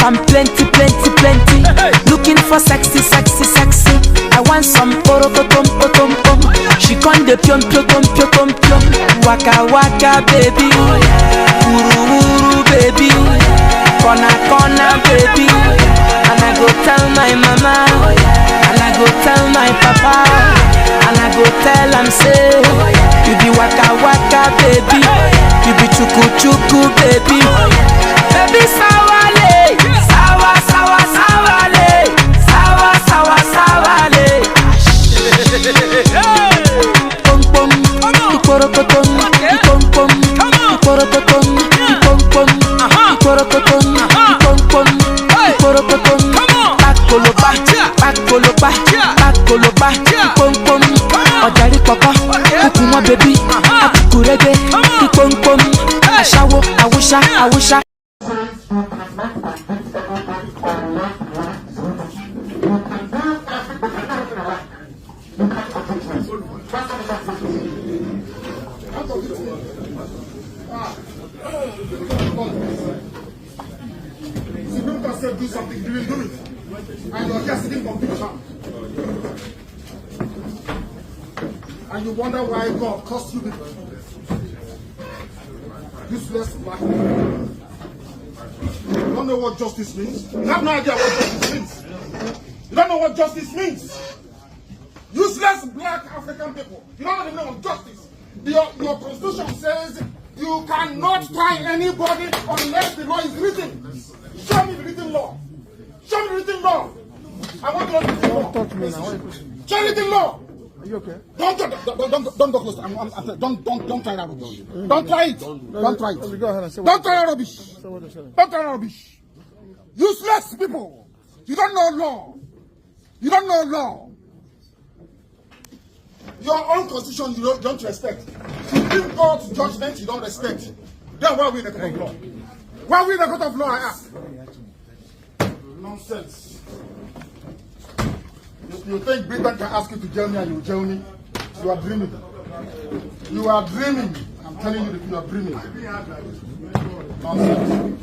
I'm plenty. Looking for sexy. I want some porokotom. She con de piom. Waka baby, uru baby, corner baby. And I go tell my mama, and I go tell my papa, and I go tell am say, you be waka baby, you be chuku baby, baby sawale, sawale, sawale. Pom, ikorokotom, ipom, ikorokotom, ipom, ikorokotom, ipom, Pakoloba, ipom, ọjàrí pọ̀pọ̀, kúkú mọ́ bébí, àkùkù rẹ́gbẹ́, ipom, aṣáwó, àwúṣá. Do something, you will do it. And you're just sitting competition. And you wonder why God cost you this. Useless black man. You don't know what justice means. You have no idea what justice means. You don't know what justice means. Useless black African people. You don't even know what justice. Your constitution says you cannot try anybody unless the law is written. Show me the written law. Show me the written law. I want to know the written law. Talk to me now. Show me the written law. Are you okay? Don't go close. Don't try that rubbish. Don't try it. Don't try it. Go ahead and say what. Don't try that rubbish. Don't try that rubbish. Useless people. You don't know law. You don't know law. Your own constitution you don't respect. Supreme Court judgment you don't respect. Then why are we in the court of law? Why are we in the court of law, I ask? Nonsense. You think Britain can ask you to jail me and you jail me? You are dreaming. You are dreaming. I'm telling you that you are dreaming. Nonsense.